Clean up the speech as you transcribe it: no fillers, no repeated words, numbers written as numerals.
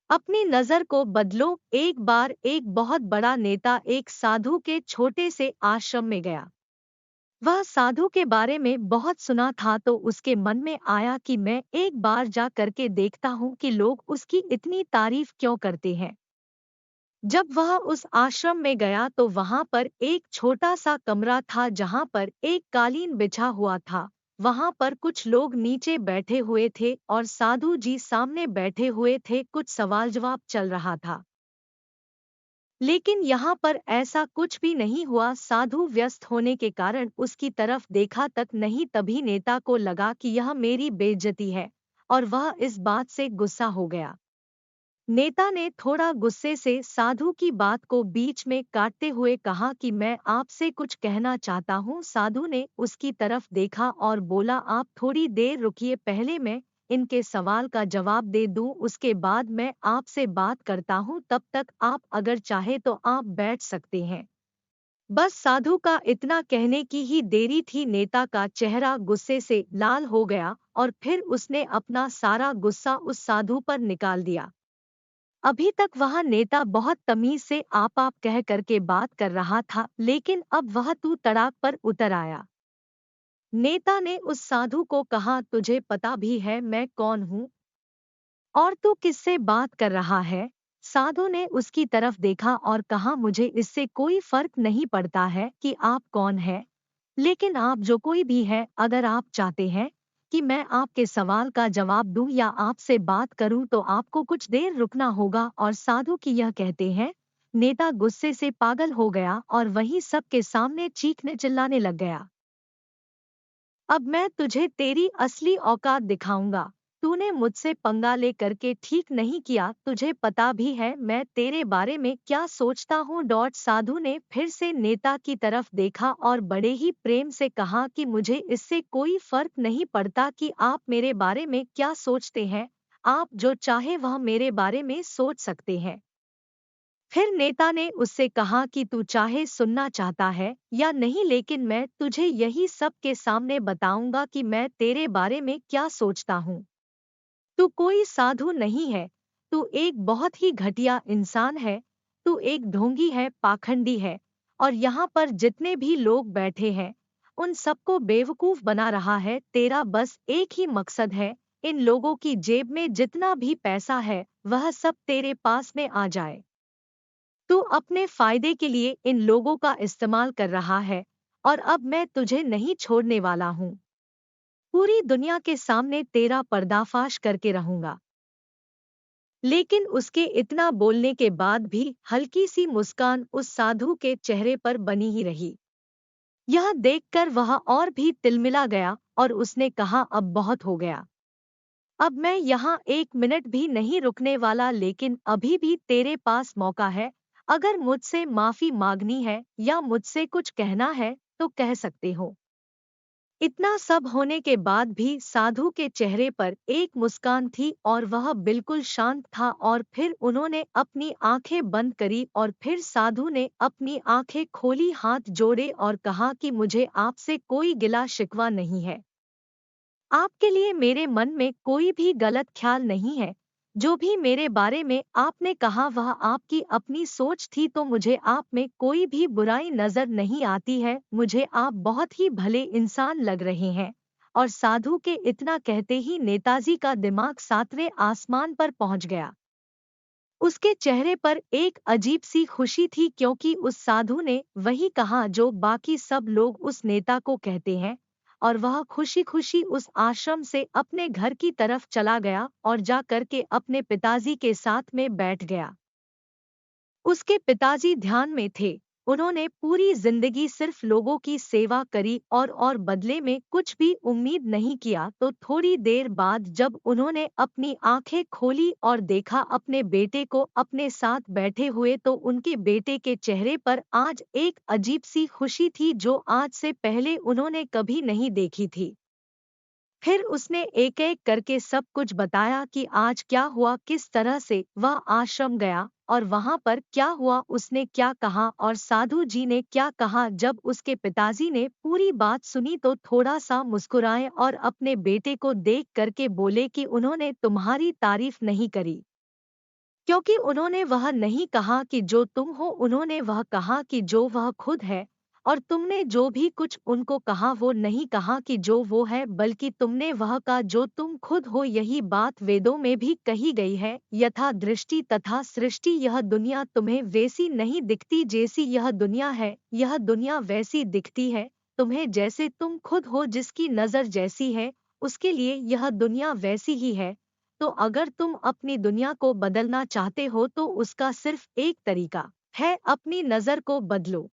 अपनी नजर को बदलो। एक बार एक बहुत बड़ा नेता एक साधु के छोटे से आश्रम में गया। वह साधु के बारे में बहुत सुना था तो उसके मन में आया कि मैं एक बार जा करके देखता हूँ कि लोग उसकी इतनी तारीफ क्यों करते हैं। जब वह उस आश्रम में गया तो वहां पर एक छोटा सा कमरा था जहां पर एक कालीन बिछा हुआ था। वहां पर कुछ लोग नीचे बैठे हुए थे और साधु जी सामने बैठे हुए थे। कुछ सवाल जवाब चल रहा था, लेकिन यहाँ पर ऐसा कुछ भी नहीं हुआ। साधु व्यस्त होने के कारण उसकी तरफ देखा तक नहीं। तभी नेता को लगा कि यह मेरी बेइज्जती है और वह इस बात से गुस्सा हो गया। नेता ने थोड़ा गुस्से से साधु की बात को बीच में काटते हुए कहा कि मैं आपसे कुछ कहना चाहता हूँ। साधु ने उसकी तरफ देखा और बोला, आप थोड़ी देर रुकिए, पहले मैं इनके सवाल का जवाब दे दूं, उसके बाद मैं आपसे बात करता हूँ। तब तक आप अगर चाहे तो आप बैठ सकते हैं। बस साधु का इतना कहने की ही देरी थी। नेता का चेहरा गुस्से से लाल हो गया और फिर उसने अपना सारा गुस्सा उस साधु पर निकाल दिया। अभी तक वह नेता बहुत तमीज से आप कह करके बात कर रहा था, लेकिन अब वह तू तड़ाक पर उतर आया। नेता ने उस साधु को कहा, तुझे पता भी है मैं कौन हूँ और तू किससे बात कर रहा है? साधु ने उसकी तरफ देखा और कहा, मुझे इससे कोई फर्क नहीं पड़ता है कि आप कौन है, लेकिन आप जो कोई भी है, अगर आप चाहते हैं कि मैं आपके सवाल का जवाब दूं या आपसे बात करूं तो आपको कुछ देर रुकना होगा। और साधु की यह कहते हैं, नेता गुस्से से पागल हो गया और वहीं सबके सामने चीखने चिल्लाने लग गया। अब मैं तुझे तेरी असली औकात दिखाऊंगा। तूने मुझसे पंगा ले करके ठीक नहीं किया। तुझे पता भी है मैं तेरे बारे में क्या सोचता हूँ। साधु ने फिर से नेता की तरफ देखा और बड़े ही प्रेम से कहा कि मुझे इससे कोई फर्क नहीं पड़ता कि आप मेरे बारे में क्या सोचते हैं। आप जो चाहे वह मेरे बारे में सोच सकते हैं। फिर नेता ने उससे कहा कि तू चाहे सुनना चाहता है या नहीं, लेकिन मैं तुझे यही सब के सामने बताऊंगा कि मैं तेरे बारे में क्या सोचता हूँ। तू कोई साधु नहीं है, तू एक बहुत ही घटिया इंसान है। तू एक ढोंगी है, पाखंडी है और यहाँ पर जितने भी लोग बैठे हैं उन सबको बेवकूफ बना रहा है। तेरा बस एक ही मकसद है, इन लोगों की जेब में जितना भी पैसा है वह सब तेरे पास में आ जाए। तू अपने फायदे के लिए इन लोगों का इस्तेमाल कर रहा है और अब मैं तुझे नहीं छोड़ने वाला हूँ। पूरी दुनिया के सामने तेरा पर्दाफाश करके रहूंगा। लेकिन उसके इतना बोलने के बाद भी हल्की सी मुस्कान उस साधु के चेहरे पर बनी ही रही। यह देखकर वह और भी तिलमिला गया और उसने कहा, अब बहुत हो गया। अब मैं यहाँ एक मिनट भी नहीं रुकने वाला, लेकिन अभी भी तेरे पास मौका है। अगर मुझसे माफी मांगनी है या मुझसे कुछ कहना है तो कह सकते हो। इतना सब होने के बाद भी साधु के चेहरे पर एक मुस्कान थी और वह बिल्कुल शांत था। और फिर उन्होंने अपनी आंखें बंद करी और फिर साधु ने अपनी आंखें खोली, हाथ जोड़े और कहा कि मुझे आपसे कोई गिला शिकवा नहीं है। आपके लिए मेरे मन में कोई भी गलत ख्याल नहीं है। जो भी मेरे बारे में आपने कहा वह आपकी अपनी सोच थी, तो मुझे आप में कोई भी बुराई नजर नहीं आती है। मुझे आप बहुत ही भले इंसान लग रहे हैं। और साधु के इतना कहते ही नेताजी का दिमाग सातवें आसमान पर पहुंच गया। उसके चेहरे पर एक अजीब सी खुशी थी, क्योंकि उस साधु ने वही कहा जो बाकी सब लोग उस नेता को कहते हैं। और वह खुशी खुशी उस आश्रम से अपने घर की तरफ चला गया और जा करके अपने पिताजी के साथ में बैठ गया। उसके पिताजी ध्यान में थे। उन्होंने पूरी जिंदगी सिर्फ लोगों की सेवा करी और बदले में कुछ भी उम्मीद नहीं किया। तो थोड़ी देर बाद जब उन्होंने अपनी आंखें खोली और देखा अपने बेटे को अपने साथ बैठे हुए, तो उनके बेटे के चेहरे पर आज एक अजीब सी खुशी थी जो आज से पहले उन्होंने कभी नहीं देखी थी। फिर उसने एक एक करके सब कुछ बताया कि आज क्या हुआ, किस तरह से वह आश्रम गया और वहां पर क्या हुआ, उसने क्या कहा और साधु जी ने क्या कहा। जब उसके पिताजी ने पूरी बात सुनी तो थोड़ा सा मुस्कुराए और अपने बेटे को देख करके बोले कि उन्होंने तुम्हारी तारीफ नहीं करी, क्योंकि उन्होंने वह नहीं कहा कि जो तुम हो, उन्होंने वह कहा कि जो वह खुद है। और तुमने जो भी कुछ उनको कहा वो नहीं कहा कि जो वो है, बल्कि तुमने वह कहा जो तुम खुद हो। यही बात वेदों में भी कही गई है, यथा दृष्टि तथा सृष्टि। यह दुनिया तुम्हें वैसी नहीं दिखती जैसी यह दुनिया है, यह दुनिया वैसी दिखती है तुम्हें जैसे तुम खुद हो। जिसकी नज़र जैसी है उसके लिए यह दुनिया वैसी ही है। तो अगर तुम अपनी दुनिया को बदलना चाहते हो तो उसका सिर्फ एक तरीका है, अपनी नज़र को बदलो।